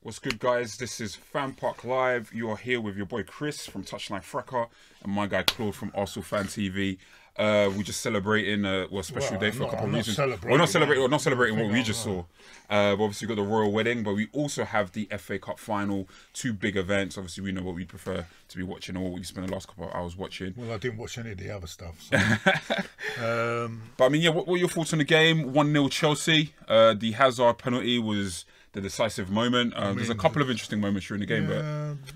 What's good, guys? This is FanPark Live. You are here with your boy Chris from Touchline Fracker and my guy Claude from Arsenal Fan TV. We're just celebrating a special day for a couple of reasons. We're not celebrating what we just saw. Obviously, we've got the royal wedding, but we also have the FA Cup final. Two big events. Obviously, we know what we prefer to be watching or what we spent the last couple of hours watching. Well, I didn't watch any of the other stuff. So. But I mean, yeah, what were your thoughts on the game? 1-0 Chelsea. The Hazard penalty was the decisive moment. There's a couple of interesting moments during the game,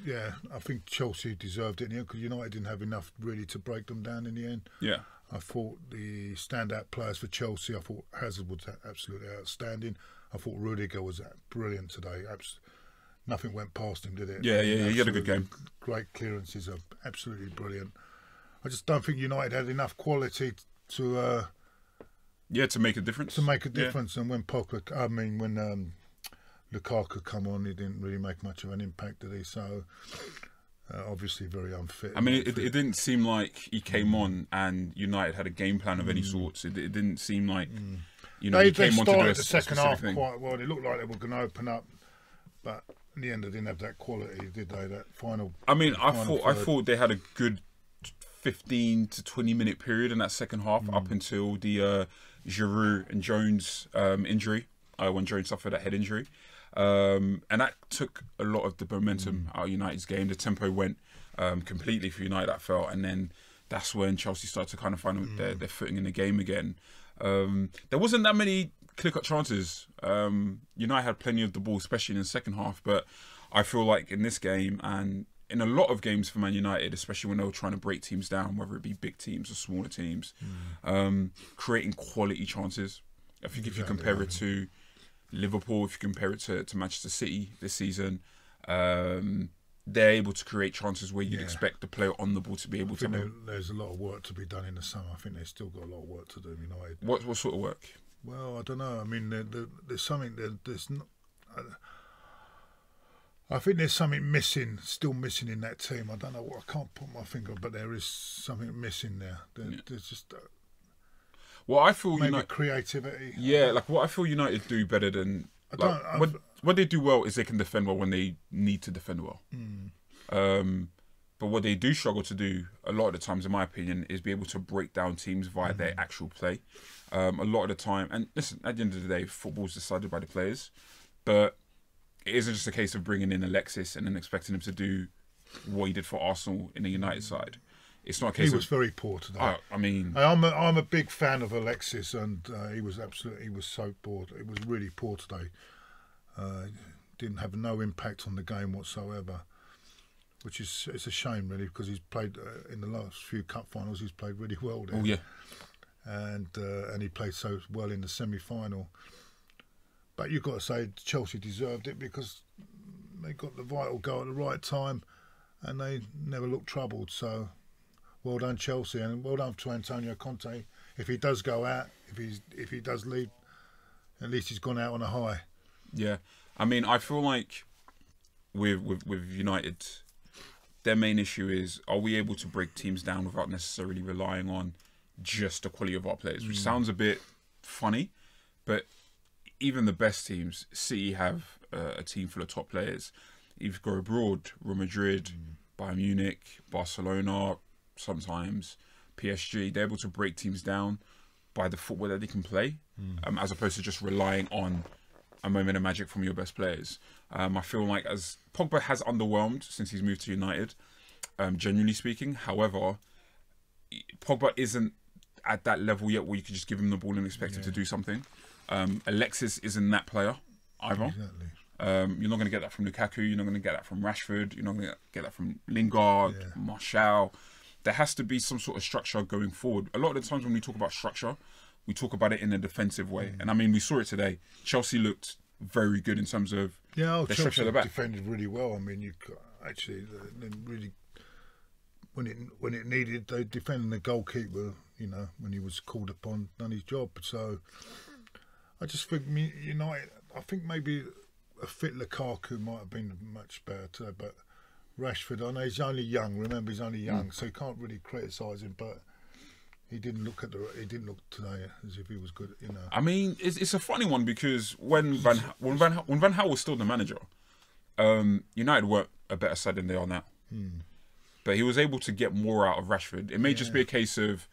yeah, I think Chelsea deserved it in the end because United didn't have enough really to break them down in the end. Yeah, I thought the standout players for Chelsea, I thought Hazard was absolutely outstanding. I thought Rudiger was brilliant today. Nothing went past him, did it? Yeah, he had a good game. Great clearances, are absolutely brilliant. I just don't think United had enough quality to to make a difference. And when Lukaku come on, he didn't really make much of an impact, did he? So obviously very unfit. I mean, it didn't seem like he came on and United had a game plan of any sorts. It didn't seem like he came on to do the second half quite well. It looked like they were going to open up, but in the end they didn't have that quality, did they? That final. I mean, I thought they had a good 15 to 20 minute period in that second half up until the Giroud and Jones injury. When Jones suffered that head injury. And that took a lot of the momentum out of United's game. The tempo went completely for United, that felt, and then that's when Chelsea started to kind of find their footing in the game again. There wasn't that many clear-cut chances. United had plenty of the ball, especially in the second half, but I feel like in this game and in a lot of games for Man United, especially when they were trying to break teams down, whether it be big teams or smaller teams, creating quality chances. I think if you compare it to Liverpool, if you compare it to Manchester City this season, they're able to create chances where you'd expect the player on the ball to be able to. There's a lot of work to be done in the summer. I think they've still got a lot of work to do. United. What sort of work? Well, I don't know. I mean, there's something there's not. I think there's something still missing in that team. I don't know what. I can't put my finger on, but there is something missing there. There's just. Well, I feel maybe creativity. Yeah, like what I feel United do better than what they do well is they can defend well when they need to defend well. But what they do struggle to do a lot of the times, in my opinion, is be able to break down teams via their actual play. A lot of the time, and listen, at the end of the day, football's decided by the players, but it isn't just a case of bringing in Alexis and then expecting him to do what he did for Arsenal in the United side. It's not a case. He was very poor today. I mean, I'm a big fan of Alexis, and he was so poor. It was really poor today. Didn't have no impact on the game whatsoever, which it's a shame really because he's played in the last few cup finals. He's played really well there. Oh yeah, and he played so well in the semi-final. But you've got to say Chelsea deserved it because they got the vital goal at the right time, and they never looked troubled. So. Well done, Chelsea, and well done to Antonio Conte. If he does go out, if he does leave, at least he's gone out on a high. Yeah, I mean, I feel like with United, their main issue is, are we able to break teams down without necessarily relying on just the quality of our players, which sounds a bit funny, but even the best teams, City have a team full of top players. If you go abroad, Real Madrid, Bayern Munich, Barcelona, sometimes PSG, they're able to break teams down by the football that they can play, as opposed to just relying on a moment of magic from your best players. I feel like as Pogba has underwhelmed since he's moved to United, genuinely speaking. However, Pogba isn't at that level yet where you can just give him the ball and expect him to do something. Alexis isn't that player either. Exactly. You're not going to get that from Lukaku. You're not going to get that from Rashford. You're not going to get that from Lingard, Martial. There has to be some sort of structure going forward. A lot of the times when we talk about structure, we talk about it in a defensive way. And I mean, we saw it today. Chelsea looked very good in terms of their structure at the back. Defended really well. I mean, you actually really when it needed, they defended the goalkeeper. You know, when he was called upon, done his job. So I just think United. I think maybe a fit Lukaku might have been much better today, but Rashford, I know he's only young. Remember, he's only young, so you can't really criticise him. But he didn't look today as if he was good. You know. I mean, it's a funny one because when Van Gaal was still the manager, United weren't a better side than they are now. But he was able to get more out of Rashford. It may just be a case of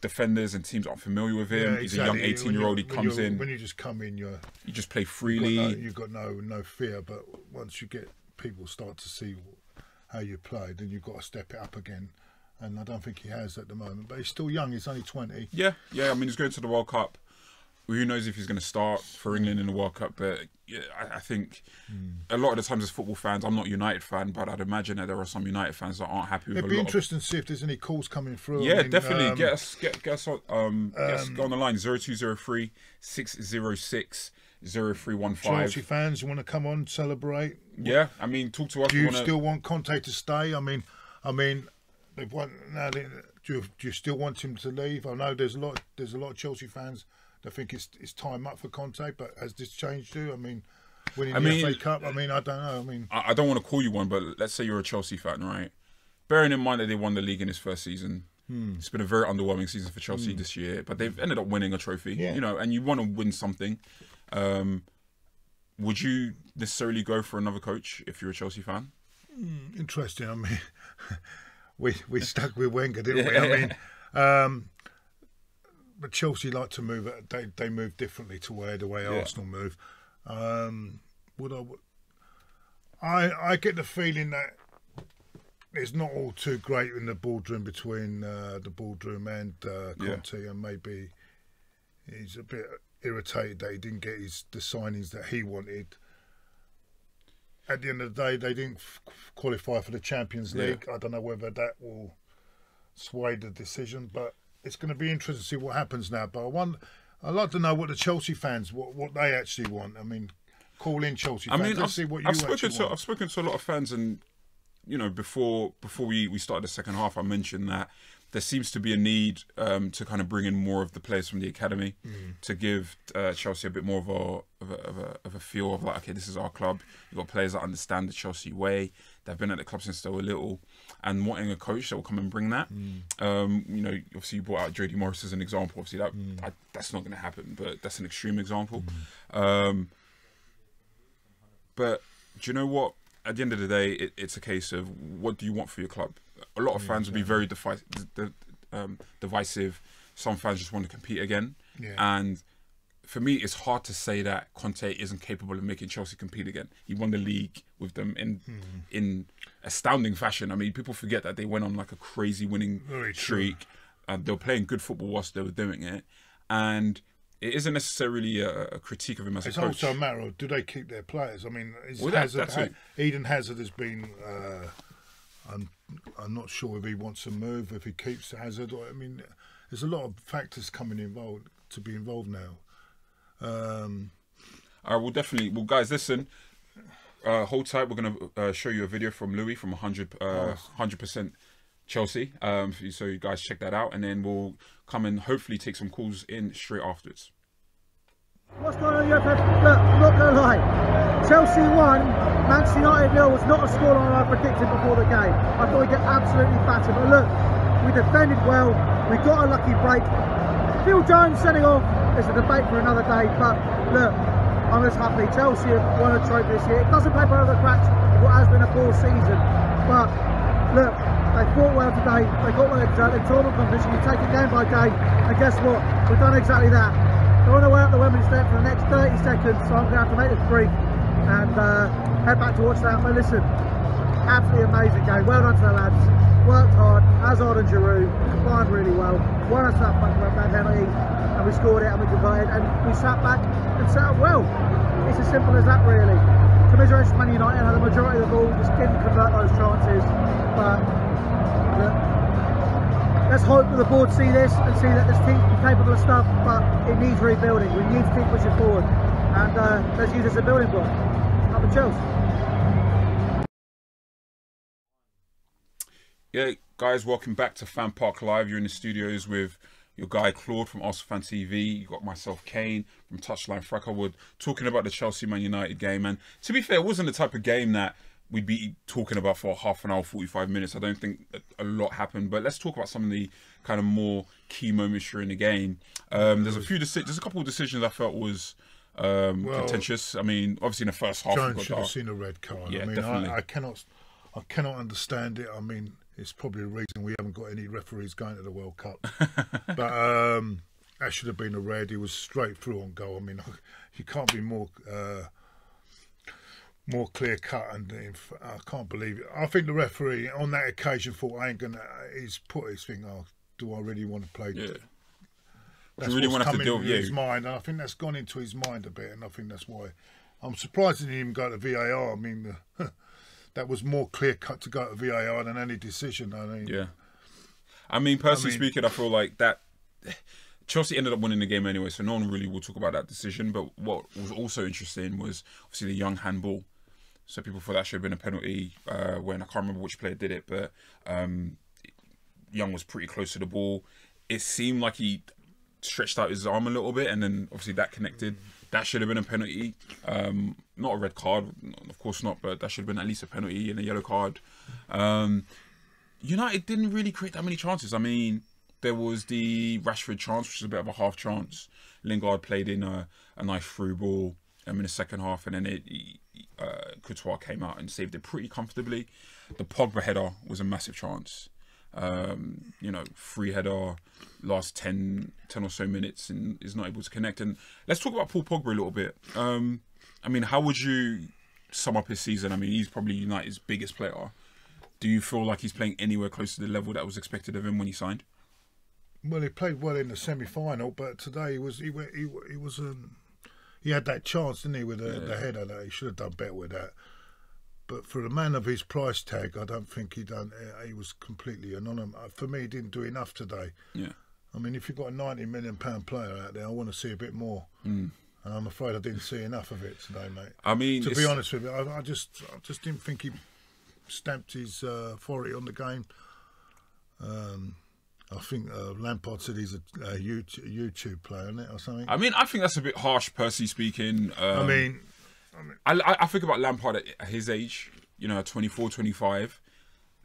defenders and teams aren't familiar with him. He's a young 18-year-old. He comes in. When you just come in, you just play freely. You've got no fear. But once you get people start to see how you play, then you've got to step it up again. And I don't think he has at the moment. But he's still young. He's only 20. Yeah. I mean, he's going to the World Cup. Who knows if he's going to start for England in the World Cup? But yeah, I think a lot of the times as football fans, I'm not a United fan, but I'd imagine that there are some United fans that aren't happy with It'd be interesting to see if there's any calls coming through. Yeah, I mean, definitely. Get us on the line 0203 606 0315. Chelsea fans, you want to come on, celebrate? Yeah, I mean, talk to us. Do you still want Conte to stay? I mean, they've won now. Do you still want him to leave? I know there's a lot of Chelsea fans that think it's time up for Conte, but has this changed you? I mean, winning the FA Cup. I mean, I don't know. I mean, I don't want to call you one, but let's say you're a Chelsea fan, right? Bearing in mind that they won the league in his first season, it's been a very underwhelming season for Chelsea this year, but they've ended up winning a trophy. You know, and you want to win something. Would you necessarily go for another coach if you're a Chelsea fan? Interesting. I mean, we stuck with Wenger, didn't we? I mean, but Chelsea like to move. They move differently to the way Arsenal move. I get the feeling that it's not all too great in the boardroom between the boardroom and Conte, and maybe he's a bit irritated that he didn't get the signings that he wanted. At the end of the day, they didn't qualify for the Champions League. I don't know whether that will sway the decision, but it's going to be interesting to see what happens now. But I'd like to know what the Chelsea fans, what they actually want. I mean, call in Chelsea fans. I mean, Let's see what you actually want. I've spoken to a lot of fans, and you know, before we started the second half, I mentioned that there seems to be a need to kind of bring in more of the players from the academy to give Chelsea a bit more of a feel of like, okay, this is our club. You've got players that understand the Chelsea way. They've been at the club since they were little, and wanting a coach that will come and bring that. You know, obviously you brought out Jody Morris as an example. Obviously that's not going to happen, but that's an extreme example. But do you know what? At the end of the day, it's a case of what do you want for your club? A lot of fans will be very divisive. Some fans just want to compete again. And for me, it's hard to say that Conte isn't capable of making Chelsea compete again. He won the league with them in astounding fashion. I mean, people forget that they went on like a crazy winning streak. They were playing good football whilst they were doing it. And it isn't necessarily a critique of him as a coach. It's also a matter of, do they keep their players? I mean, Eden Hazard has been... I'm not sure if he wants to move, if he keeps Hazard. I mean, there's a lot of factors involved now. All right, well, guys, listen. Hold tight. We're going to show you a video from Louis from 100% Chelsea. So you guys check that out, and then we'll come and hopefully take some calls in straight afterwards. What's going on, UFF? Look, I'm not not going to lie. Chelsea won. Manchester United 0 was not a scoreline I predicted before the game. I thought we'd get absolutely battered. But look, we defended well. We got a lucky break. Phil Jones sending off is a debate for another day. But look, I'm just happy. Chelsea have won a trophy this year. It doesn't play by the cracks of what has been a poor season. But look, they fought well today. They got what they deserved. They tournament competition. You take it game by game. And guess what? We've done exactly that. They're on the way up the Wembley step for the next 30 seconds. So I'm going to have to make this brief and head back to watch that. But listen, absolutely amazing game. Well done to the lads. Worked hard, as hard as Giroud, combined really well. Won us that bad penalty, and we scored it and we converted, and we sat back and set up well. It's as simple as that, really. Commiserations Man United had the majority of the ball, just didn't convert those chances. But look, let's hope that the board see this and see that this team is capable of stuff, but it needs rebuilding. We need to keep pushing forward, and let's use this as a building block. Up the Chelsea. Yeah, guys, welcome back to FanPark Live. You're in the studios with your guy Claude from Arsenal Fan TV. You got myself, Kane, from Touchline Frackerwood, talking about the Chelsea Man United game. And to be fair, it wasn't the type of game that we'd be talking about for half an hour, 45 minutes. I don't think a lot happened. But let's talk about some of the kind of more key moments during the game. There's a couple of decisions I felt was contentious. I mean, obviously in the first half, Jones should have seen a red card. Yeah, I mean, definitely. I cannot understand it. I mean, it's probably the reason we haven't got any referees going to the World Cup. But that should have been a red. He was straight through on goal. I mean, you can't be more clear cut, and I can't believe it. I think the referee on that occasion thought, I ain't gonna. He's put his thing. Oh, do I really want to play? Yeah. That's you really what's want to have come to deal into with his mind, and I think that's gone into his mind a bit, and I think that's why. I'm surprised he didn't even go to VAR. I mean, that was more clear cut to go to VAR than any decision. I mean, yeah. I mean, personally speaking, I feel like that Chelsea ended up winning the game anyway, so no one really will talk about that decision. But what was also interesting was obviously the Young handball. So people thought that should have been a penalty when I can't remember which player did it, but Young was pretty close to the ball. It seemed like he stretched out his arm a little bit, and then obviously that connected. That should have been a penalty, not a red card, of course not, but that should have been at least a penalty and a yellow card. United didn't really create that many chances. I mean, there was the Rashford chance, which is a bit of a half chance. Lingard played in a nice through ball in the second half, and then Courtois came out and saved it pretty comfortably. The Pogba header was a massive chance. Free header, last 10 or so minutes, and is not able to connect. And let's talk about Paul Pogba a little bit. I mean, how would you sum up his season? I mean, he's probably United's biggest player. Do you feel like he's playing anywhere close to the level that was expected of him when he signed? Well, he played well in the semi-final, but today he had that chance, didn't he, with the header? That he should have done better with that. But for a man of his price tag, I don't think he was completely anonymous. For me, he didn't do enough today. Yeah. I mean, if you've got a £90 million player out there, I want to see a bit more. And I'm afraid I didn't see enough of it today, mate. I mean, to be honest with you, I just didn't think he stamped his authority on the game. I think Lampard said he's a YouTube player, isn't it, or something? I mean, I think that's a bit harsh, personally speaking. I think about Lampard at his age, 24, 25.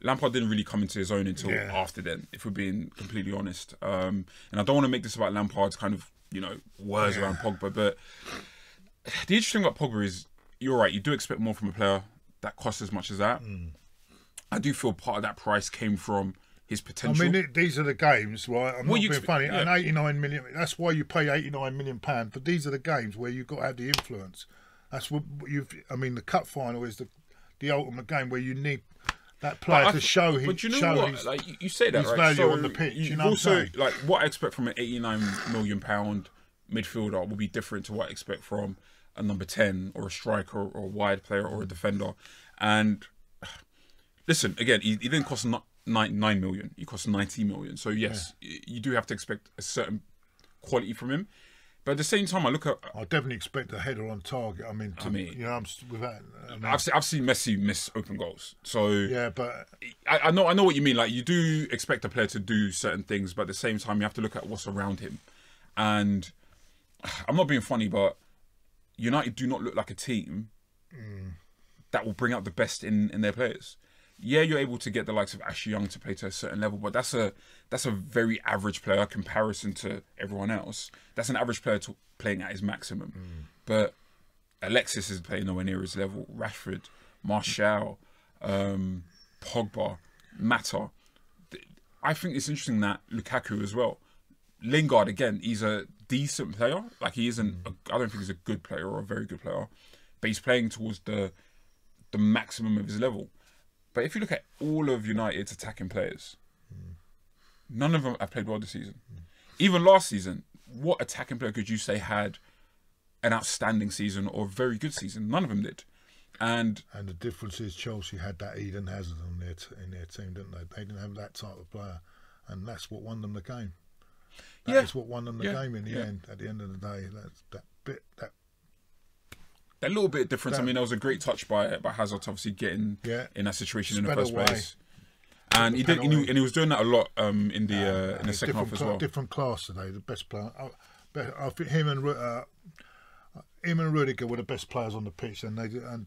Lampard didn't really come into his own until after then, if we're being completely honest. And I don't want to make this about Lampard's kind of, words around Pogba, but the interesting thing about Pogba is, you're right, you do expect more from a player that costs as much as that. I do feel part of that price came from his potential. I mean, these are the games, right? I'm not being funny. Yeah. An 89 million. That's why you pay 89 million pound. But these are the games where you've got to have the influence. That's what I mean, the cup final is the ultimate game where you need that player to show his. But you know what? Like you say that, his right? value so on the pitch. You know also, what I'm saying? like, what I expect from an 89 million pound midfielder will be different to what I expect from a number 10 or a striker or a wide player or a defender. And listen, again, he didn't cost 9 million. He cost 90 million. So yes, you do have to expect a certain quality from him. But at the same time, I definitely expect a header on target. I've seen Messi miss open goals. So yeah, but I know what you mean. Like, you do expect a player to do certain things, but at the same time, you have to look at what's around him. And I'm not being funny, but United do not look like a team that will bring out the best in their players. Yeah, you're able to get the likes of Ashley Young to play to a certain level, but that's a very average player comparison to everyone else. That's an average player playing at his maximum. But Alexis is playing nowhere near his level. Rashford, Martial, Pogba, Mata. I think it's interesting that Lukaku as well. Lingard, again, he's a decent player. Like, he isn't, I don't think he's a good player or a very good player, but he's playing towards the maximum of his level. But if you look at all of United's attacking players, none of them have played well this season. Even last season, what attacking player could you say had an outstanding season or a very good season? None of them did. And the difference is Chelsea had that Eden Hazard in their team, didn't they? They didn't have that type of player, and that's what won them the game. That's what won them the game in the end. At the end of the day, that little bit of difference. I mean, there was a great touch by Hazard to obviously get in that situation in the first place, and he did. And he was doing that a lot in the second half as well. Different class today. The best player. I think him and Rudiger were the best players on the pitch, and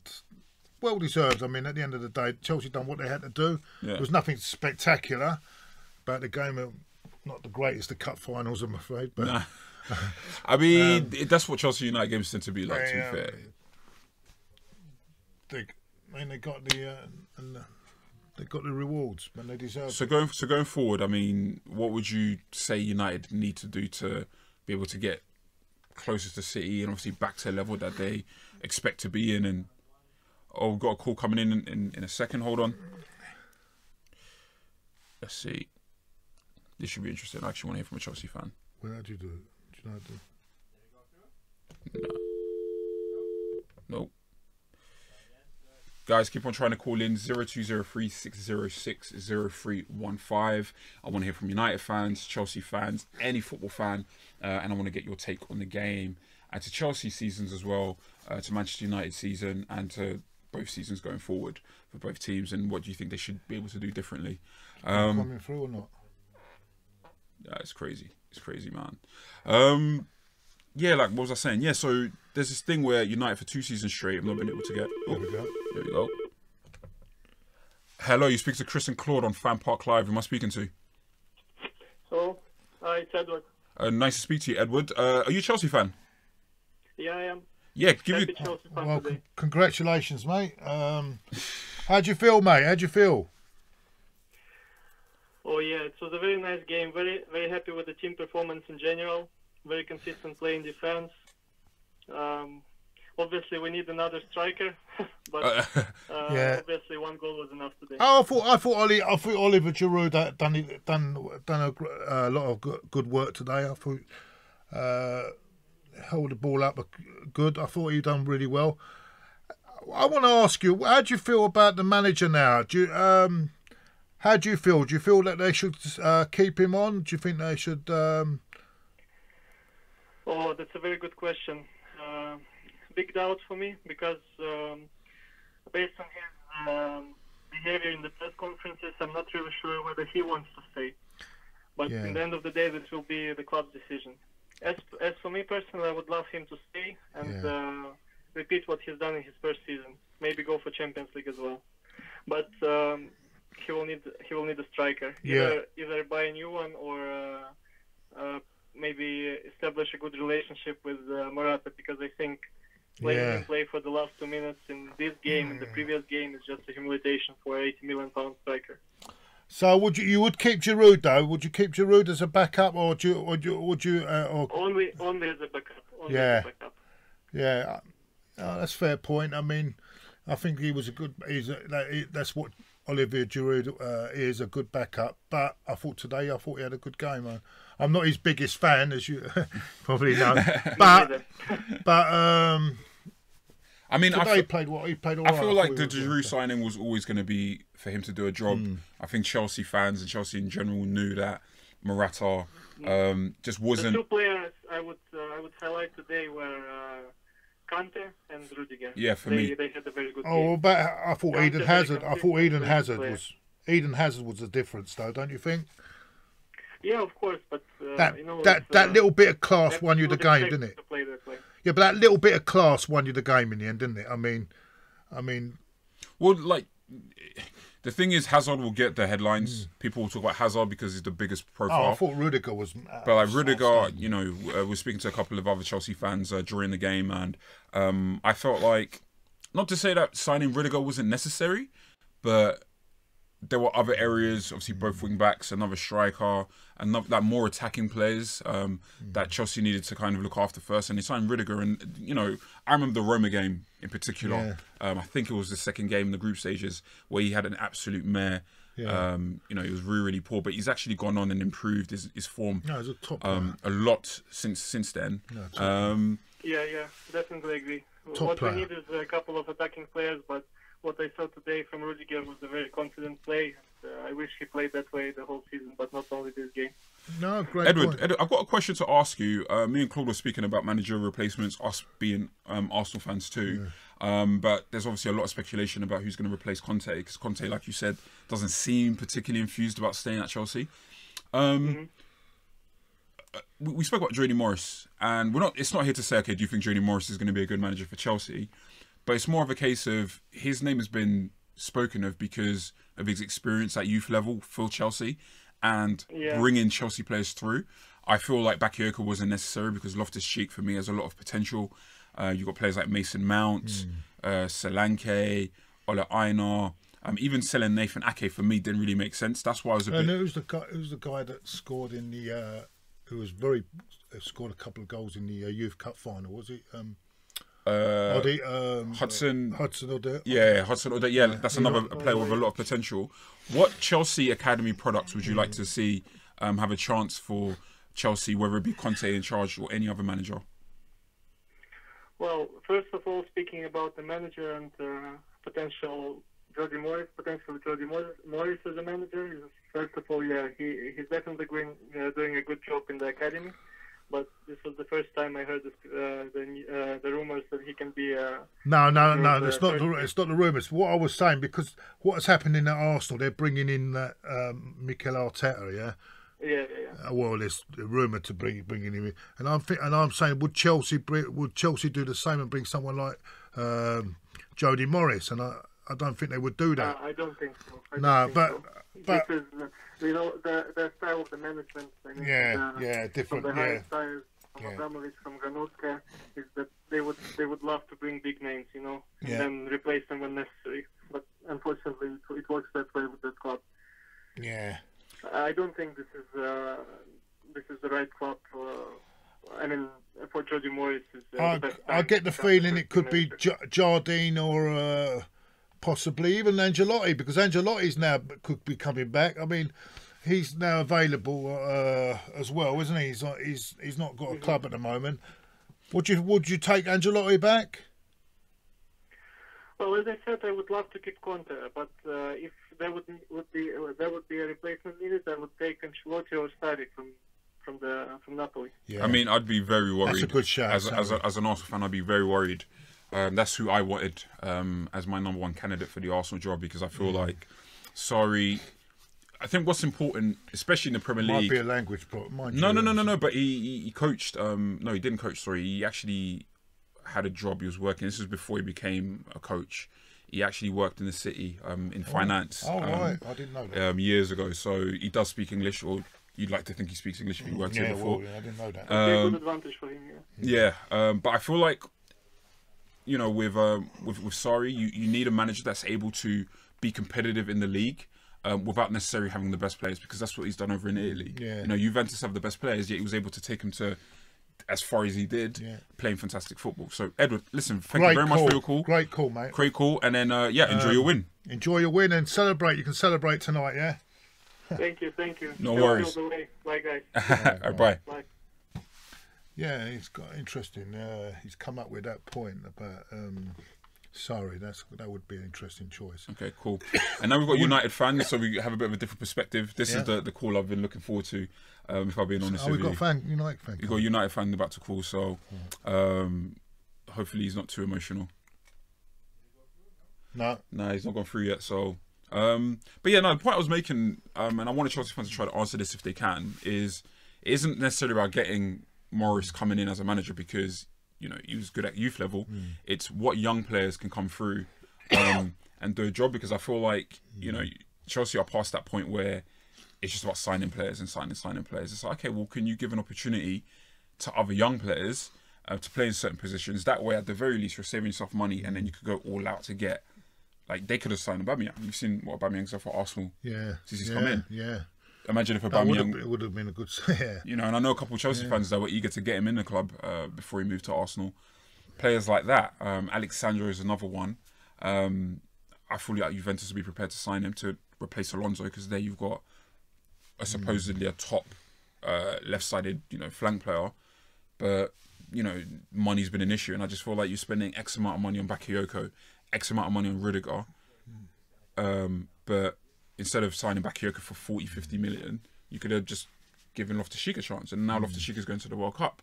well deserved. I mean, at the end of the day, Chelsea done what they had to do. There was nothing spectacular about the game. Not the greatest of cup finals, I'm afraid. But nah. I mean, that's what Chelsea United games tend to be like. To be fair. They got the rewards, and they deserve. So going forward, I mean, what would you say United need to do to be able to get closer to City and obviously back to a level that they expect to be in? And we've got a call coming in a second. Hold on. Let's see. This should be interesting. I actually want to hear from a Chelsea fan. Well, how do you do it? Do you know how to do it? No. Nope. Guys, keep on trying to call in 0203 606 0315. I want to hear from United fans, Chelsea fans, any football fan, and I want to get your take on the game and to Chelsea seasons as well, to Manchester United season and to both seasons going forward for both teams, and what do you think they should be able to do differently? Coming through or not? Yeah, it's crazy. It's crazy, man. Yeah, like, what was I saying? Yeah, so there's this thing where United for 2 seasons straight have not been able to get... There we go. There we go. Hello, you speak to Chris and Claude on FanPark Live. Who am I speaking to? Hello. Hi, it's Edward. Nice to speak to you, Edward. Are you a Chelsea fan? Yeah, I am. Yeah, give Happy you... Chelsea fan Well, today. congratulations, mate. How'd you feel, mate? How'd you feel? Oh, yeah, it was a very nice game. Very, very happy with the team performance in general. Very consistent play in defense. Obviously, we need another striker, but obviously, 1 goal was enough today. Oh, I thought Oliver Giroud done a lot of good work today. I thought held the ball up good. I thought he done really well. I want to ask you, how do you feel about the manager now? How do you feel? Do you feel that they should keep him on? Do you think they should? Oh, that's a very good question. Big doubt for me because based on his behavior in the press conferences, I'm not really sure whether he wants to stay. But in the end of the day, this will be the club's decision. As for me personally, I would love him to stay and repeat what he's done in his first season. Maybe go for Champions League as well. But he will need a striker. Either buy a new one or maybe establish a good relationship with Morata, because I think letting him play for the last 2 minutes in this game and the previous game is just a humiliation for an £80 million striker. So would you keep Giroud though? Would you keep Giroud as a backup, or would you only as a backup? Yeah, that's a fair point. I mean, I think he was a good. That's what Olivier Giroud is, a good backup. But I thought he had a good game. I'm not his biggest fan, as you probably know. but I mean, he played all right. I feel like the Giroud signing was always going to be for him to do a job. I think Chelsea fans and Chelsea in general knew that Morata just wasn't. The 2 players I would highlight today were Kante and Rudiger. Yeah, for me, they had a very good game. Oh, but I thought Eden Hazard. Eden Hazard was the difference, though, don't you think? Yeah, of course, but that little bit of class won you the game, didn't it? Yeah, but that little bit of class won you the game in the end, didn't it? I mean, well, like the thing is, Hazard will get the headlines. People will talk about Hazard because he's the biggest profile. oh, I thought Rudiger was. But like Rudiger, you know, we're speaking to a couple of other Chelsea fans during the game, and I felt like, not to say that signing Rudiger wasn't necessary, but there were other areas, obviously both wing backs, another striker, and like more attacking players that Chelsea needed to kind of look after first. And they signed Rudiger, and you know, I remember the Roma game in particular. I think it was the second game in the group stages where he had an absolute mare. You know, he was really, really poor, but he's actually gone on and improved his form he's a top a lot since then. Yeah, definitely agree. Top what player. we need is a couple of attacking players, but what I saw today from Rudiger was a very confident play. I wish he played that way the whole season, but not only this game. No, great Edward, point. I've got a question to ask you. Me and Claude were speaking about managerial replacements, us being Arsenal fans too. But there's obviously a lot of speculation about who's going to replace Conte, because Conte, like you said, doesn't seem particularly enthused about staying at Chelsea. We spoke about Jody Morris, and it's not here to say, okay, do you think Jody Morris is going to be a good manager for Chelsea? But it's more of a case of his name has been spoken of because of his experience at youth level for Chelsea and bringing Chelsea players through. I feel like Bakayoko wasn't necessary because Loftus-Cheek for me has a lot of potential. You've got players like Mason Mount, Solanke, Ola Aina. Even selling Nathan Ake for me didn't really make sense. That's why I was a bit... And who's the guy that scored in the... who was scored a couple of goals in the Youth Cup final, was it? Hudson Odoi. Yeah, Hudson Odoi. Yeah, that's another player with a lot of potential. What Chelsea academy products would you like to see have a chance for Chelsea, whether it be Conte in charge or any other manager? Well, first of all, speaking about the manager and potentially Jody Morris as a manager, first of all, he's definitely doing a good job in the academy. But this was the first time I heard the rumors that he can be. No. It's not the rumours. What I was saying, because what has happened in Arsenal, they're bringing in that Mikel Arteta, yeah. Well, there's a rumour to bringing him in, and I'm saying, would Chelsea do the same and bring someone like Jody Morris? And I don't think they would do that. I don't think so. But because the style of the management, different. From the higher styles, from Abramovich, from Granovska, is that they would love to bring big names, and then replace them when necessary. But unfortunately, it works that way with that club. Yeah. I don't think this is the right club for Jody Morris. I get the feeling it could be Jardine or possibly even Ancelotti, because Ancelotti's now could be coming back. I mean, he's now available as well, isn't he? He's not got a club at the moment. Would you take Ancelotti back? Well, as I said, I would love to keep Conte, but if there would be a replacement needed, I would take Ancelotti or Sarri from Napoli. Yeah. I mean, I'd be very worried. That's a good shout. As an Arsenal fan, I'd be very worried. That's who I wanted as my number one candidate for the Arsenal job, because I feel like, I think what's important, especially in the Premier League... Might be a language problem. No, but he coached... he didn't coach, sorry. He actually had a job. He was working... This was before he became a coach. He actually worked in the city in finance. Right. I didn't know that. Years ago. So he does speak English, or you'd like to think he speaks English if he worked here before. Well, I didn't know that. That's a good advantage for him, but I feel like, with Sarri, you need a manager that's able to be competitive in the league without necessarily having the best players, because that's what he's done over in Italy. Yeah. Juventus have the best players, yet he was able to take them to as far as he did, playing fantastic football. So, Edward, listen, thank you very much for your call. Great call, mate. Great call, and then enjoy your win. Enjoy your win and celebrate. You can celebrate tonight, yeah. Thank you. No worries. Bye, guys. Bye. Bye. Yeah, he's got interesting. He's come up with that point about Sarri. That would be an interesting choice. Okay, cool. And now we've got United fans, so we have a bit of a different perspective. This is the call I've been looking forward to. If I'm being honest with you, we've got United fan. We've got a United fan about to call, so hopefully he's not too emotional. No, he's not gone through yet. So, but yeah, no. The point I was making, and I want Chelsea fans to try to answer this if they can, is it isn't necessarily about getting Morris coming in as a manager, because he was good at youth level. It's what young players can come through and do a job, because I feel like Chelsea are past that point where it's just about signing players and signing players. It's like, okay, well, can you give an opportunity to other young players to play in certain positions? That way, at the very least, you're saving yourself money, and then you could go all out to get. Like, they could have signed Aubameyang. You've seen what Aubameyang's done for Arsenal since he's come in. Yeah. Imagine if Aubameyang... It would have been a good... And I know a couple of Chelsea fans that were eager to get him in the club before he moved to Arsenal. Players like that. Alex Sandro is another one. I feel like Juventus will be prepared to sign him to replace Alonso, because there you've got supposedly a top left-sided, flank player. But, money's been an issue, and I just feel like you're spending X amount of money on Bakayoko, X amount of money on Rudiger, but instead of signing Bakayoko for 40-50 million, you could have just given Loftus-Cheek a chance, and now Loftus-Cheek is going to the World Cup.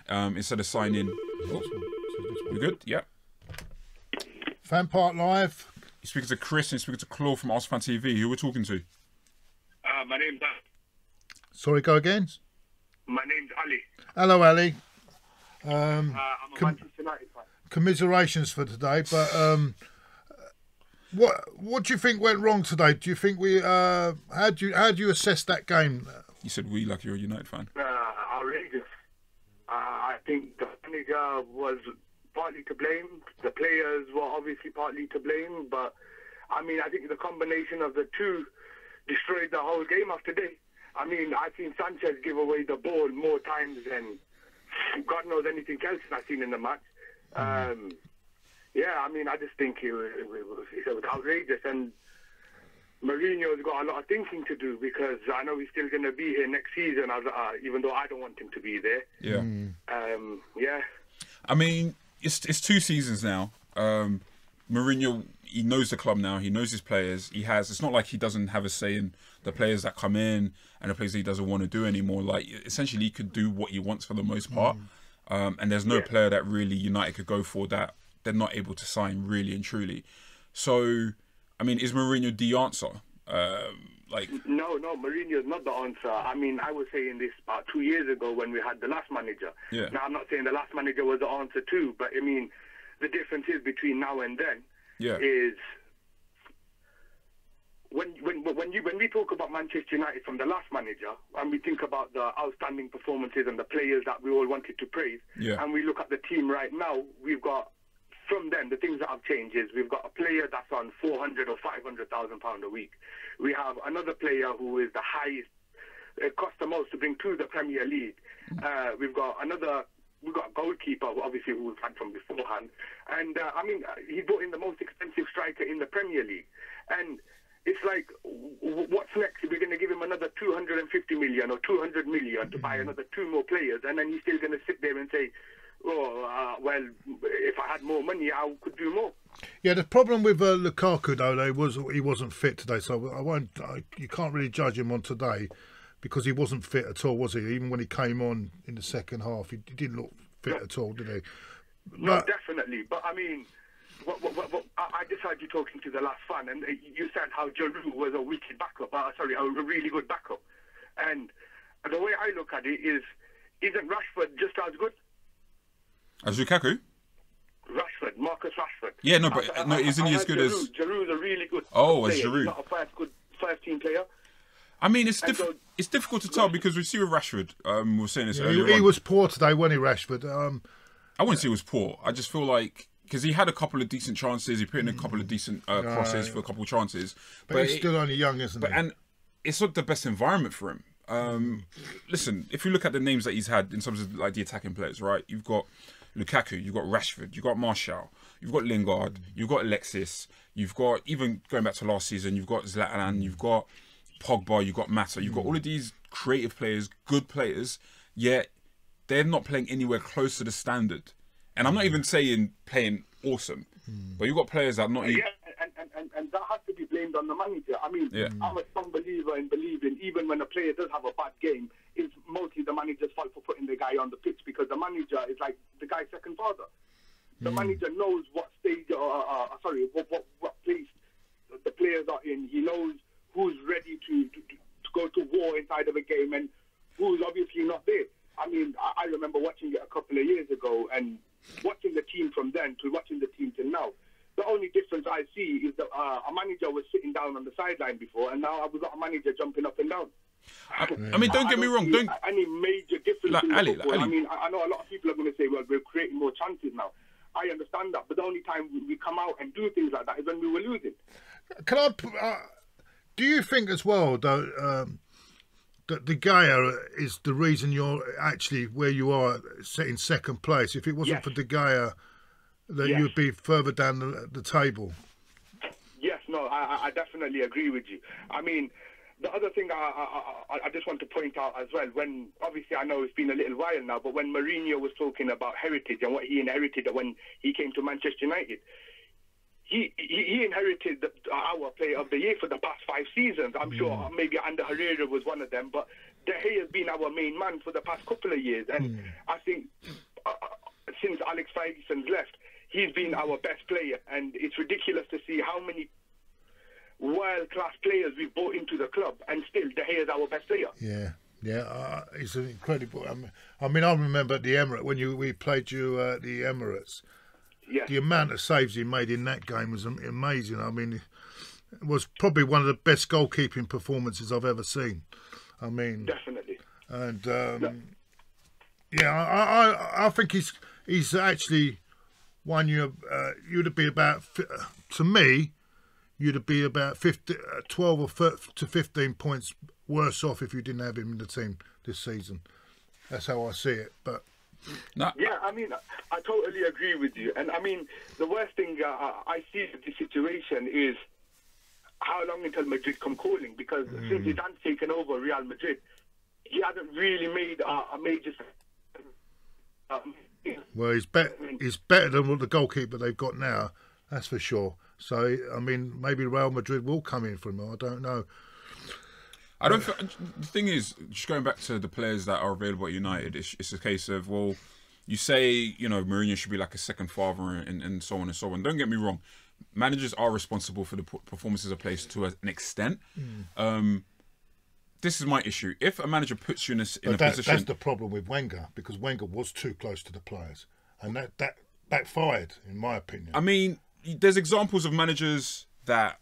Instead of signing... we good? Yeah. FanPark Live. You're speaking to Chris and you're speaking to Claude from Arsenal Fan TV. Who we're talking to? My name's Sorry, go again? My name's Ali. Hello, Ali. I'm a Manchester United fan. Commiserations for today, but what do you think went wrong today? Do you think we how do you assess that game? You said we, like you're a United fan. Outrageous. I think the manager was partly to blame. The players were obviously partly to blame, but I think the combination of the two destroyed the whole game after day. I've seen Sanchez give away the ball more times than God knows anything else I've seen in the match. I just think it was outrageous, and Mourinho's got a lot of thinking to do, because I know he's still going to be here next season, even though I don't want him to be there. Yeah. It's 2 seasons now. Mourinho, he knows the club now. He knows his players. It's not like he doesn't have a say in the players that come in and the players that he doesn't want to do anymore. Like, essentially, he could do what he wants for the most part. And there's no player that really United could go for that they're not able to sign, really and truly. So, is Mourinho the answer? No, Mourinho's not the answer. I was saying this about 2 years ago when we had the last manager. Yeah. Now, I'm not saying the last manager was the answer too, but the difference is between now and then is when we talk about Manchester United from the last manager, and we think about the outstanding performances and the players that we all wanted to praise, and we look at the team right now, we've got, from then, the things that have changed is we've got a player that's on £400,000 or £500,000 a week. We have another player who is the highest, it costs the most to bring to the Premier League. We've got a goalkeeper, obviously, who we've had from beforehand. And, he brought in the most expensive striker in the Premier League. And it's like, what's next? We're going to give him another 250 million or 200 million to buy another 2 more players, and then he's still going to sit there and say, if I had more money, I could do more. Yeah, the problem with Lukaku, though, was he wasn't fit today, so you can't really judge him on today, because he wasn't fit at all, was he? Even when he came on in the second half, he didn't look fit at all, did he? No, definitely. But I just heard you talking to the last fan, and you said how Giroud was a wicked backup. A really good backup. And the way I look at it is, isn't Rashford just as good as Lukaku? Marcus Rashford. Yeah, no, but isn't he as good as Giroud's a really good player. As Giroud. He's not a first team player. It's difficult to tell, because we see with Rashford, we were saying this earlier he was poor today, wasn't he, Rashford? I wouldn't say he was poor. I just feel like, because he had a couple of decent chances, he put in a couple of decent crosses for a couple of chances. But he's still only young, isn't he? And it's not the best environment for him. Listen, if you look at the names that he's had in terms of like the attacking players, right? You've got Lukaku, you've got Rashford, you've got Martial, you've got Lingard, you've got Alexis, you've got, even going back to last season, you've got Zlatan, you've got Pogba, you've got Mata, you've got all of these creative players, good players, yet they're not playing anywhere close to the standard. And I'm not even saying playing awesome, but you've got players that are not even... And that has to be blamed on the manager. I'm a strong believer in believing, even when a player does have a bad game, it's mostly the manager's fault for putting the guy on the pitch, because the manager is like the guy's second father. The manager knows what stage, what place the players are in. He knows who's ready to go to war inside of a game and who's obviously not there. I remember watching it a couple of years ago, and difference I see is that a manager was sitting down on the sideline before, and now we've got a manager jumping up and down. I mean, don't get me wrong. Don't any major difference like in Ali, football. like Ali. I mean, I know a lot of people are going to say, well, we're creating more chances now. I understand that, but the only time we come out and do things like that is when we were losing. Can I? Do you think as well, though, that De Gea is the reason you're actually where you are, in second place? If it wasn't for De Gea, that you'd be further down the table. Yes, no, I definitely agree with you. I mean, the other thing I just want to point out as well, when obviously I know it's been a little while now, but when Mourinho was talking about heritage and what he inherited when he came to Manchester United, he inherited our player of the year for the past 5 seasons. I'm sure maybe Ander Herrera was one of them, but De Gea has been our main man for the past couple of years. And I think since Alex Ferguson's left, he's been our best player. And it's ridiculous to see how many world-class players we've brought into the club, and still De Gea is our best player. Yeah, it's an incredible. I mean, I remember at the Emirates when we played you at the Emirates. Yes. The amount of saves he made in that game was amazing. I mean, it was probably one of the best goalkeeping performances I've ever seen. I mean, definitely. And I think he's actually won you. You'd be about, to me, you'd be about 12 or to 15 points worse off if you didn't have him in the team this season. That's how I see it. But yeah, I mean, I totally agree with you. And I mean, the worst thing I see with the situation is how long until Madrid come calling, because since Zidane's taken over Real Madrid, he hasn't really made a major. Well, he's better than the goalkeeper they've got now. That's for sure. So I mean, maybe Real Madrid will come in for him. I don't know. I don't. The thing is, just going back to the players that are available at United, it's a case of, well, you say, Mourinho should be like a second father and so on and so on. Don't get me wrong, managers are responsible for the performances of players to an extent. This is my issue. If a manager puts you in a position, that's the problem with Wenger, because Wenger was too close to the players, and that backfired, in my opinion. I mean, there's examples of managers that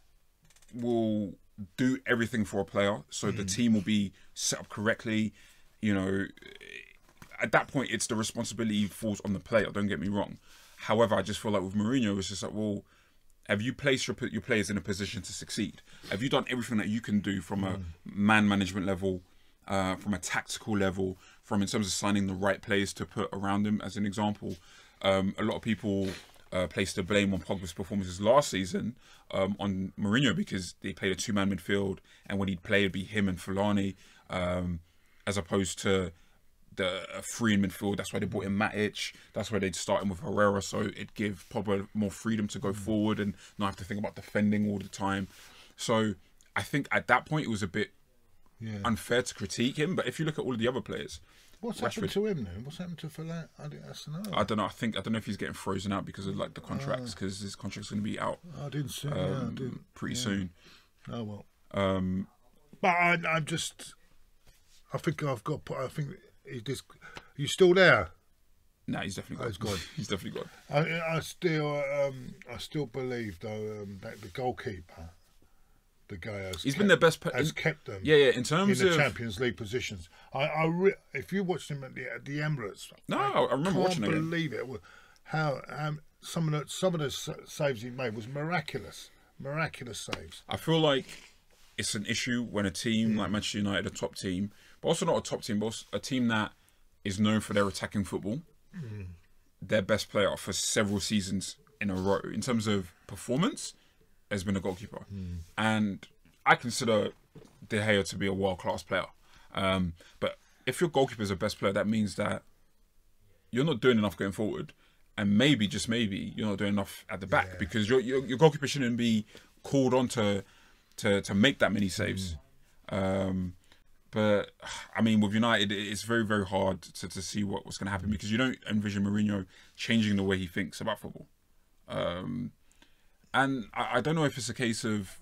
will do everything for a player, so the team will be set up correctly. At that point, it's the responsibility falls on the player. Don't get me wrong. However, I just feel like with Mourinho, it's just like, well, have you placed your players in a position to succeed? Have you done everything that you can do from a man management level, from a tactical level, from in terms of signing the right players to put around him? As an example, a lot of people placed the blame on Pogba's performances last season on Mourinho, because they played a 2-man midfield, and when he'd play, it'd be him and Fulani, as opposed to the 3 in midfield. That's why they brought in Matic. That's why they'd start him with Herrera, so it'd give Pogba more freedom to go forward and not have to think about defending all the time. So I think at that point it was a bit unfair to critique him. But if you look at all of the other players, what's happened to him then? What's happened to Fulani? I don't know. I don't know if he's getting frozen out because of like the contracts, because his contract's going to be out. I didn't see. Pretty soon. Oh well. But I'm just. I think I've got. I think he's just. Are you still there? Nah, he's definitely gone. He's gone. He's definitely gone. I still believe though that the goalkeeper, the guy has been their best. Has kept them. Yeah. In terms in of the Champions League positions, if you watched him at the Emirates, I remember watching it. I can't believe it. How some of the saves he made was miraculous saves. I feel like it's an issue when a team like Manchester United, a top team, but also not a top team, but a team that is known for their attacking football, their best player for several seasons in a row in terms of performance has been a goalkeeper. And I consider De Gea to be a world-class player. But if your goalkeeper is the best player, that means that you're not doing enough going forward, and maybe, just maybe, you're not doing enough at the back, because your goalkeeper shouldn't be called on to make that many saves. But I mean, with United, it's very, very hard to see what's going to happen, because you don't envision Mourinho changing the way he thinks about football. And I don't know if it's a case of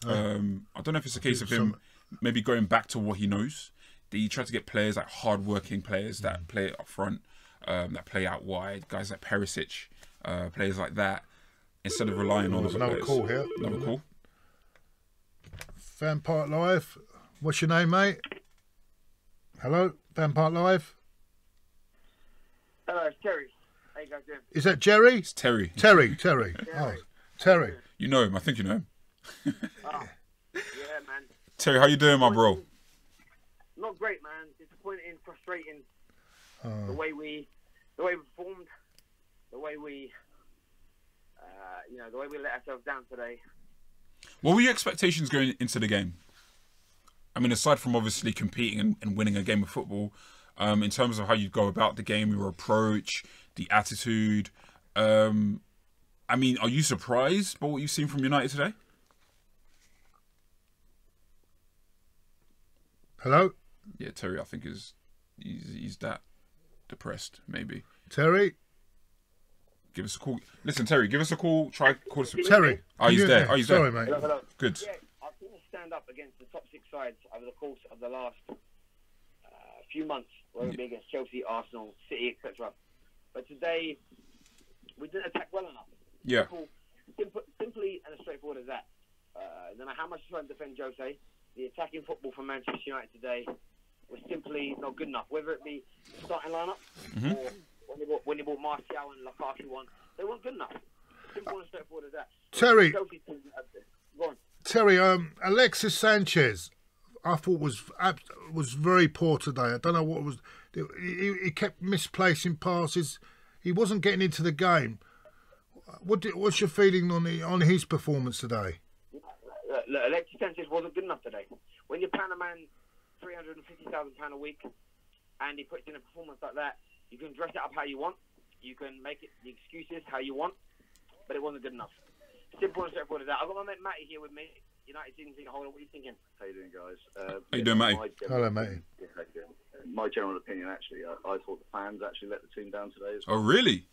him maybe going back to what he knows. He tried to get players, like hard-working players that play up front, that play out wide, guys like Perisic, players like that instead of relying on other Another players. call here. Another call. FanPark Live. What's your name, mate? Hello, FanPark Live. Hello, it's Terry. How you guys doing? Is that Jerry? It's Terry. Terry. Oh, Terry. You know him. I think you know him. Oh, yeah, man. Terry, how you doing, my bro? Not great, man. Disappointing, frustrating. The way we performed, the way we let ourselves down today. What were your expectations going into the game? I mean, aside from obviously competing and winning a game of football, in terms of how you go about the game, your approach, the attitude. I mean, are you surprised by what you've seen from United today? Hello? Yeah, Terry, I think he's that depressed, maybe. Terry? Give us a call. Listen, Terry, give us a call. Try call us. Terry? Oh, he's there. Oh, he's Sorry, there. mate. Hello. Good. Yeah, I've seen us stand up against the top 6 sides over the course of the last few months, whether it be against Chelsea, Arsenal, City, etc. But today, we didn't attack well enough. Yeah. Simply and as straightforward as that. No matter how much you try and defend Jose, the attacking football from Manchester United today was simply not good enough. Whether it be the starting lineup or when they brought Martial and Lukaku on, they weren't good enough. Simple and straightforward as that. Terry. Go on. Terry, Alexis Sanchez, I thought was very poor today. I don't know what it was. He kept misplacing passes. He wasn't getting into the game. What's your feeling on his performance today? Look, Alexis Sanchez wasn't good enough today. When you're paying a man £350,000 a week and he puts in a performance like that, you can dress it up how you want. You can make it the excuses how you want, but it wasn't good enough. Simple and straightforward as that. I've got my mate Matty here with me. United season ticket holder. What are you thinking? How you doing, guys? How you doing, Matty? Hello, Matty. Yeah, how you doing? My general opinion, actually, I thought the fans actually let the team down today as Oh, well. really?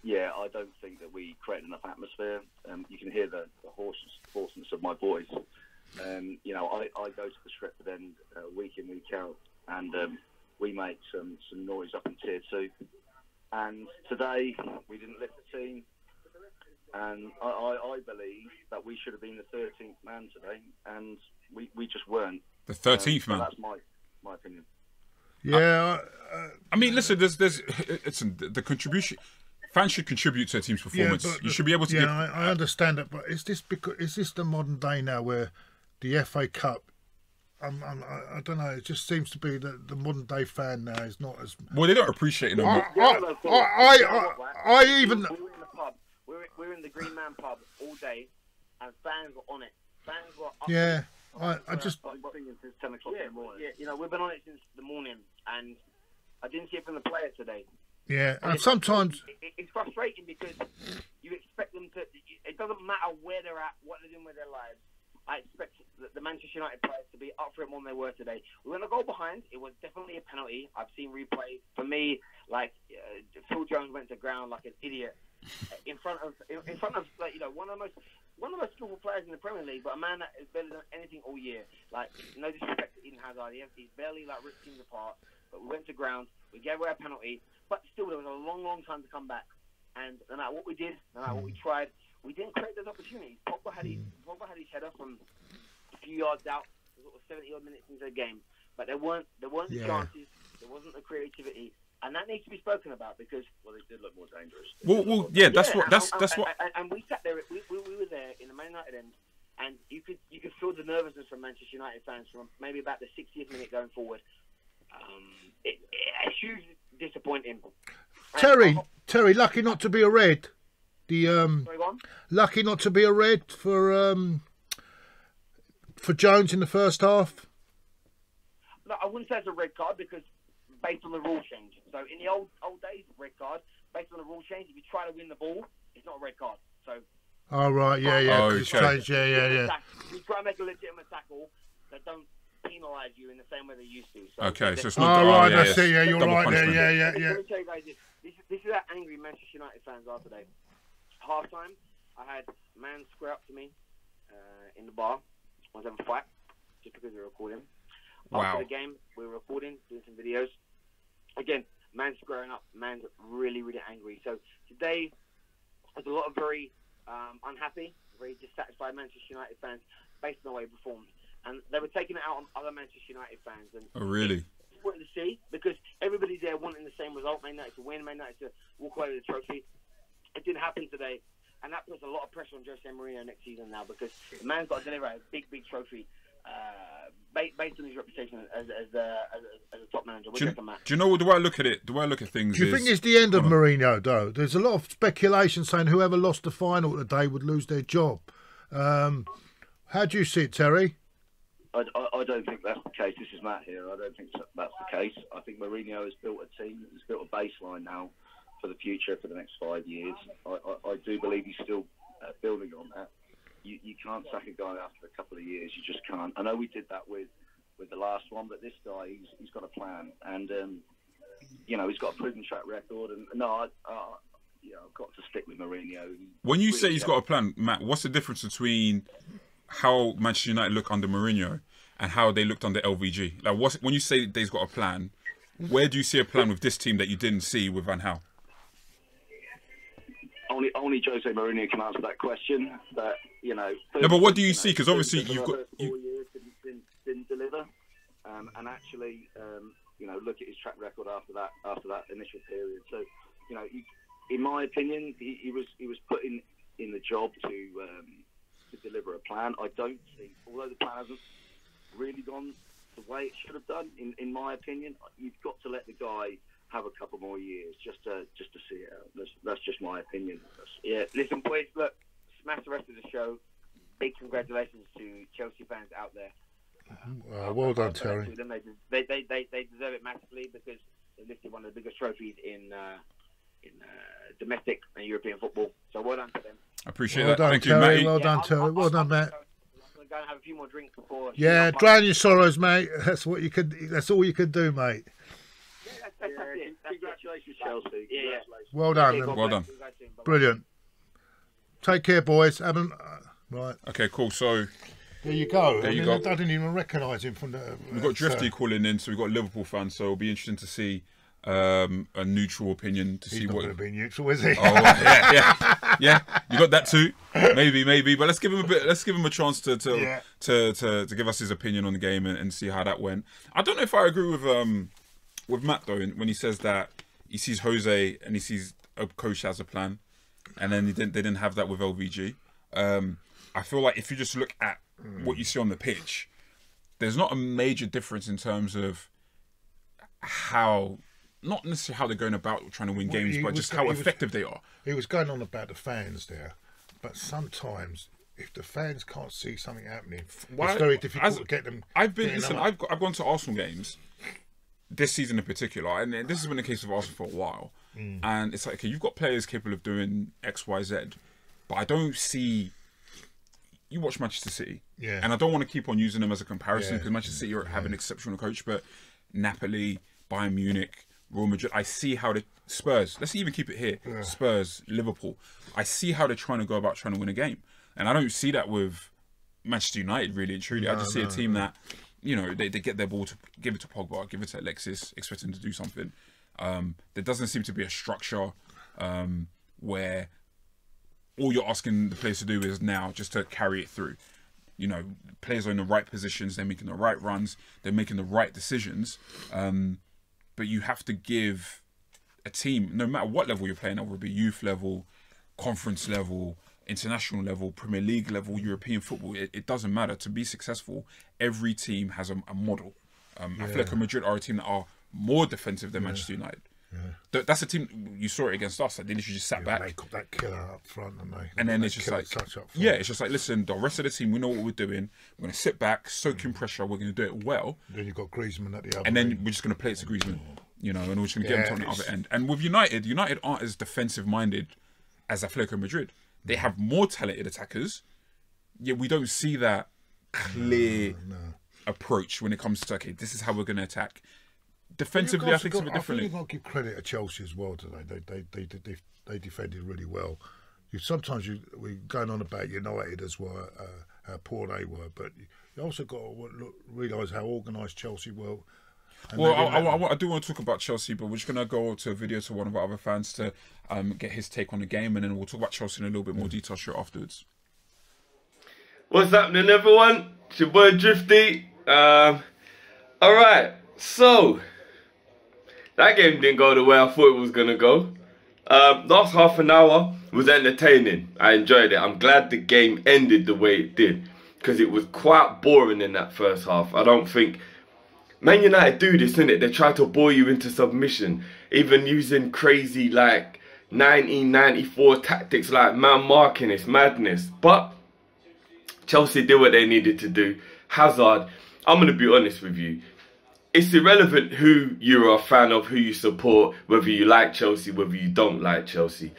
Yeah, I don't think that we created enough atmosphere. You can hear the hoarseness of my voice. You know, I go to the Stretford End week in, week out, and we make some noise up in Tier 2. And today, we didn't lift the team. And I believe that we should have been the 13th man today, and we just weren't. The 13th man. So that's my opinion. Yeah. I mean, listen. The contribution. Fans should contribute to a team's performance. But you should be able to. Yeah, I understand it, but is this the modern day now where the FA Cup? I don't know. It just seems to be that the modern day fan now is not as. Well, they don't appreciate it no more. I even. We were in the pub. We were in the Green Man pub all day, and fans were on it. Fans were up. Yeah, I just. I've been singing since 10 o'clock in the morning. Yeah, you know, we've been on it since the morning, and I didn't see it from the players today. Yeah, and sometimes. It's frustrating because you expect them to. It doesn't matter where they're at, what they're doing with their lives. I expect the Manchester United players to be up for it more than they were today. We went a goal behind. It was definitely a penalty. I've seen replays. For me, like Phil Jones went to ground like an idiot in front of like, you know, one of the most skillful players in the Premier League, but a man that has barely done anything all year. Like, no disrespect to Eden Hazard, he's barely like ripped teams apart. But we went to ground. We gave away a penalty, but still there was a long time to come back. And no matter what we did, no matter what we tried, we didn't create those opportunities. Pogba had his header from a few yards out, sort of 70-odd minutes into the game. But there weren't the chances, there wasn't the creativity. And that needs to be spoken about because they did look more dangerous. Well, yeah, that's what. And we sat there. We were there in the Man United end, and you could feel the nervousness from Manchester United fans from maybe about the 60th minute going forward. It's hugely disappointing. Terry, lucky not to be a red. Sorry, go on. Lucky not to be a red for Jones in the first half. No, I wouldn't say it's a red card because based on the rule change. So in the old days, red card. Based on the rule change, if you try to win the ball, it's not a red card. So. Oh right, yeah. Oh, it's changed, yeah. If you try to make a legitimate tackle, they don't penalise you in the same way they used to. So Okay, so it's not. Oh right, yeah, that's it. Yeah, you're double right there. punishment. Yeah. Let me tell you guys this is how angry Manchester United fans are today. Half time, I had a man square up to me in the bar. I was having a fight just because we were recording. Wow. After the game, we were recording, doing some videos. Again, man's squaring up. Man's really angry. So today, there's a lot of very unhappy, very dissatisfied Manchester United fans based on the way he performed. And they were taking it out on other Manchester United fans. And oh, really? it's important to see, because everybody's there wanting the same result. Man United to win, Man United to walk away with the trophy. It didn't happen today. And that puts a lot of pressure on Jose Mourinho next season now, because the man's got to deliver a big, big trophy based on his reputation as a top manager. Do you know what? Do I look at it? Do I look at things? Do you think it's the end of Mourinho, though? There's a lot of speculation saying whoever lost the final today would lose their job. How do you see it, Terry? I don't think that's the case. This is Matt here. I don't think that's the case. I think Mourinho has built a team, has built a baseline now for the future, for the next 5 years. I do believe he's still building on that. You can't sack a guy after a couple of years. You just can't. I know we did that with the last one, but this guy, he's got a plan, and he's got a proven track record. And no, I've got to stick with Mourinho. When you say he's got a plan, Matt, what's the difference between how Manchester United look under Mourinho and how they looked under LVG? Like, when you say they've got a plan, where do you see a plan with this team that you didn't see with Van Gaal? Only Jose Mourinho can answer that question. But no, but what do you see? Because obviously you've got 4 years didn't deliver, and actually, look at his track record after that initial period. So, in my opinion, he was put in the job to deliver a plan. I don't think, although the plan hasn't really gone the way it should have done, in my opinion, you've got to let the guy have a couple more years just to see it out. That's just my opinion. Yeah, listen, boys, look, smash the rest of the show. Big congratulations to Chelsea fans out there. Well done, Terry. They deserve it massively, because they lifted one of the biggest trophies in domestic and European football. So well done to them. I appreciate that. Thank you, Matty. Well done, Terry. Well done, Matt. I'm going to go and have a few more drinks before. Yeah, drown your sorrows, mate. That's what you could. That's all you could do, mate. Congratulations, Chelsea. Yeah. Well done. Well done. Brilliant. Take care, boys. Right. Okay, cool. So there you go. There you go. I didn't even recognise him from the. We've got Drifty calling in, so we've got Liverpool fans. So it'll be interesting to see a neutral opinion to see what. He's not going to be neutral, is he? Oh, yeah. You got that too. Maybe. But let's give him a bit. Let's give him a chance to give us his opinion on the game and see how that went. I don't know if I agree with Matt though when he says that he sees Jose and he sees a coach has a plan, and then they didn't have that with LVG. I feel like if you just look at what you see on the pitch, there's not a major difference in terms of how, not necessarily how they're going about trying to win games, but just how effective they are. He was going on about the fans there, but sometimes if the fans can't see something happening, it's very difficult to get them. I've gone to Arsenal games this season in particular, and this has been the case with Arsenal for a while. And it's like, okay, you've got players capable of doing X, Y, Z, but I don't see. You watch Manchester City, and I don't want to keep on using them as a comparison because Manchester City have an exceptional coach, but Napoli, Bayern Munich, Real Madrid, I see how the Spurs. Let's even keep it here. Spurs, Liverpool. I see how they're trying to go about trying to win a game, and I don't see that with Manchester United really and truly. I just see a team that, they get their ball to give it to Pogba, give it to Alexis, expect him to do something. There doesn't seem to be a structure where all you're asking the players to do is now just to carry it through. Players are in the right positions, they're making the right runs, they're making the right decisions. But you have to give a team, no matter what level you're playing at, whether it be youth level, conference level, international level, Premier League level, European football, it doesn't matter. To be successful, every team has a model. Atletico Madrid are a team that are more defensive than Manchester United. That's a team, you saw it against us, they literally just sat back. They got that killer up front, and then it's just like, it's just like, listen, the rest of the team, we know what we're doing. We're going to sit back, soak in pressure, we're going to do it well. Then you've got Griezmann at the other end. And then we're just going to play it to Griezmann, and we're just going to get him to the other end. And with United aren't as defensive-minded as Atletico Madrid. They have more talented attackers, yet we don't see that clear approach when it comes to, okay, this is how we're going to attack. Defensively, I think it's a bit differently. I think you've got to give credit to Chelsea as well today. They defended really well. Sometimes we're going on about United as well, how poor they were, but you also got to realise how organised Chelsea were Well, I do want to talk about Chelsea, but we're just going to go to a video to one of our other fans to get his take on the game, and then we'll talk about Chelsea in a little bit more detail straight afterwards. What's happening, everyone? It's your boy Drifty. Alright, so that game didn't go the way I thought it was going to go. Last half an hour was entertaining. I enjoyed it. I'm glad the game ended the way it did, because it was quite boring in that first half. I don't think Man United do this, innit? They try to bore you into submission, even using crazy like 1994 tactics like man marking. It's madness. But Chelsea did what they needed to do. Hazard, I'm going to be honest with you, it's irrelevant who you're a fan of, who you support, whether you like Chelsea, whether you don't like Chelsea.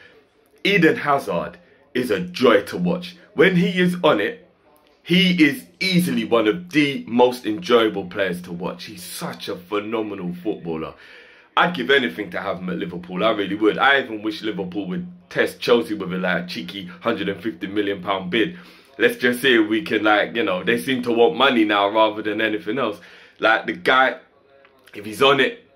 Eden Hazard is a joy to watch. When he is on it, he is easily one of the most enjoyable players to watch. He's such a phenomenal footballer. I'd give anything to have him at Liverpool. I really would. I even wish Liverpool would test Chelsea with a like cheeky £150 million bid. Let's just see if we can, like, you know, they seem to want money now rather than anything else. Like, the guy, if he's on it,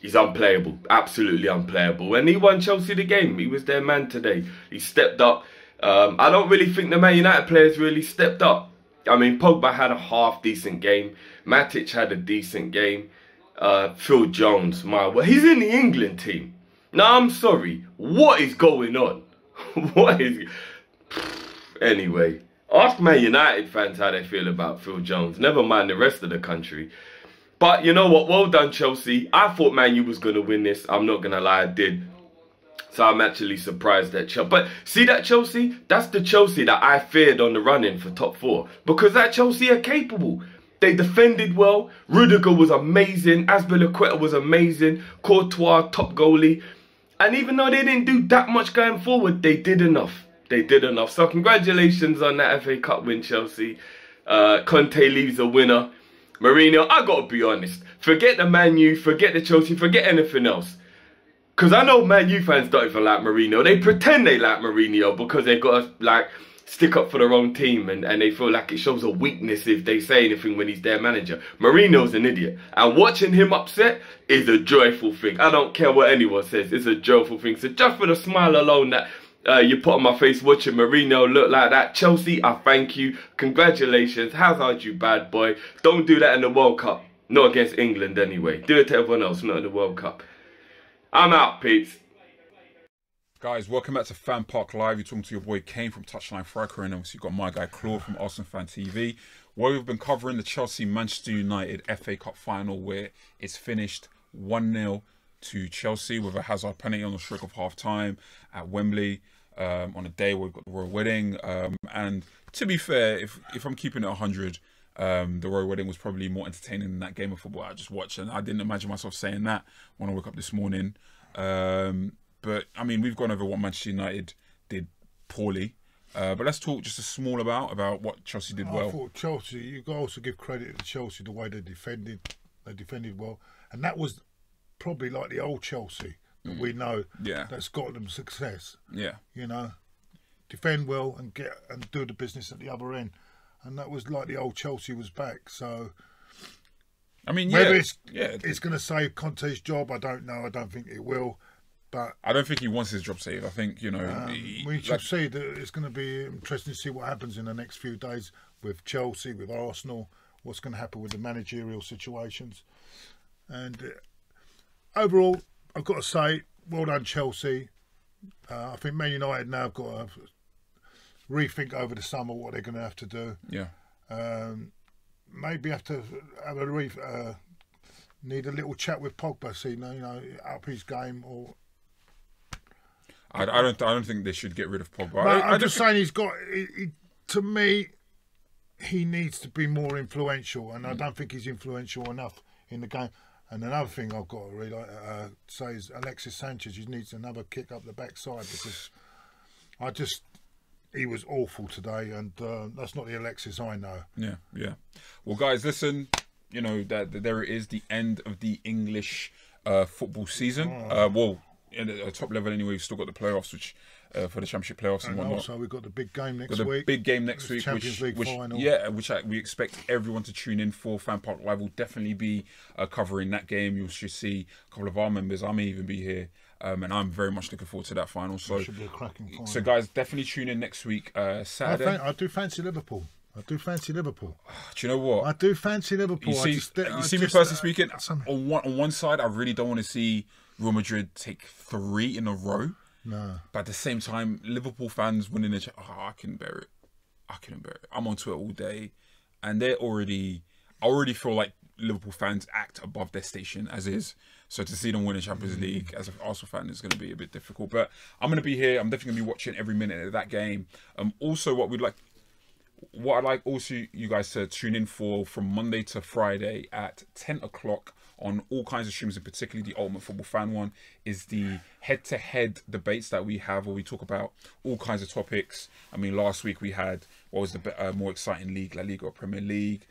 he's unplayable. Absolutely unplayable. And he won Chelsea the game. He was their man today. He stepped up. I don't really think the Man United players really stepped up. I mean, Pogba had a half-decent game. Matic had a decent game. Phil Jones, he's in the England team. Now, I'm sorry. What is going on? What is... Anyway, ask Man United fans how they feel about Phil Jones. Never mind the rest of the country. But you know what? Well done, Chelsea. I thought Man U was going to win this. I'm not going to lie, I did. So I'm actually surprised at Chelsea. But see that Chelsea? That's the Chelsea that I feared on the run-in for top 4. Because that Chelsea are capable. They defended well. Rudiger was amazing. Azpilicueta was amazing. Courtois, top goalie. And even though they didn't do that much going forward, they did enough. They did enough. So congratulations on that FA Cup win, Chelsea. Conte leaves a winner. Mourinho, I got to be honest. Forget the Man U, forget the Chelsea, forget anything else. Because I know Man U fans don't even like Mourinho. They pretend they like Mourinho because they've got to, like, stick up for their own team. And they feel like it shows a weakness if they say anything when he's their manager. Mourinho's an idiot. And watching him upset is a joyful thing. I don't care what anyone says. It's a joyful thing. So just for the smile alone that you put on my face watching Mourinho look like that. Chelsea, I thank you. Congratulations. Hazard, you bad boy. Don't do that in the World Cup. Not against England anyway. Do it to everyone else, not in the World Cup. I'm out, Pete. Guys, welcome back to FanPark Live. You're talking to your boy Kane from Touchline Fracker, and obviously you've got my guy Claude from Arsenal Fan TV, where we've been covering the Chelsea-Manchester United FA Cup final, where it's finished 1-0 to Chelsea with a Hazard penalty on the stroke of half-time at Wembley, on a day where we've got the Royal Wedding. And to be fair, if I'm keeping it 100, the Royal Wedding was probably more entertaining than that game of football I just watched, and I didn't imagine myself saying that when I woke up this morning. But I mean, we've gone over what Manchester United did poorly, but let's talk just a small about what Chelsea did well. I thought Chelsea, you've got to also give credit to Chelsea the way they defended. They defended well, and that was probably like the old Chelsea that we know. Yeah, that's got them success. Yeah, you know, defend well and do the business at the other end. And that was like the old Chelsea was back. So, I mean, whether it's going to save Conte's job, I don't know. I don't think it will. But I don't think he wants his job saved. I think, you know, we should see that it's going to be interesting to see what happens in the next few days with Chelsea, with Arsenal. What's going to happen with the managerial situations? And overall, I've got to say, well done, Chelsea. I think Man United now have got to rethink over the summer what they're going to have to do. Yeah. Maybe have to have need a little chat with Pogba, see, you know, up his game. Or I don't think they should get rid of Pogba. I'm just saying he's got. To me, he needs to be more influential, and I don't think he's influential enough in the game. And another thing I've got to really say is Alexis Sanchez. He needs another kick up the backside, because he was awful today, and that's not the Alexis I know. Yeah, yeah. Well, guys, listen. You know that there it is, the end of the English football season. Well, at a top level anyway, we've still got the playoffs, which for the Championship playoffs and whatnot. Also, we've got the big game next week. week. Big game next week, Champions League final. Which we expect everyone to tune in for. FanPark Live will definitely be covering that game. You should see a couple of our members. I may even be here. And I'm very much looking forward to that final. So, it should be a cracking final. So guys, definitely tune in next week, Saturday. I do fancy Liverpool. Do you know what? I do fancy Liverpool. You see me personally speaking, on one side, I really don't want to see Real Madrid take 3 in a row. No. But at the same time, Liverpool fans winning I can bear it. I can bear it. I'm on Twitter all day. And I already feel like Liverpool fans act above their station as is. So to see them win a Champions League as an Arsenal fan is going to be a bit difficult. But I'm going to be here. I'm definitely going to be watching every minute of that game. Also, what I'd like also you guys to tune in for from Monday to Friday at 10 o'clock on all kinds of streams, and particularly the Ultimate Football Fan one, is the head-to-head debates that we have where we talk about all kinds of topics. I mean, last week we had, what was the more exciting league, La Liga or Premier League.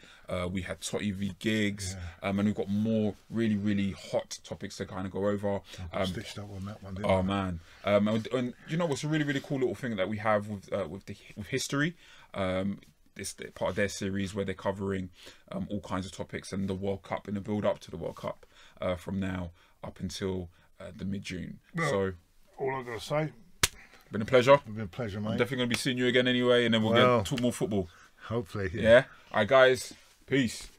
We had Totti v Giggs, and we've got more really, really hot topics to kind of go over. Stitched up on that one, didn't I? Man. And you know what's a really, really cool little thing that we have with history? This part of their series where they're covering all kinds of topics and the World Cup and the build up to the World Cup from now up until the mid-June. Well, so all I've got to say, been a pleasure. It's been a pleasure, mate. I'm definitely going to be seeing you again anyway, and then we'll get talk more football. Hopefully. Yeah. All right, guys. Peace.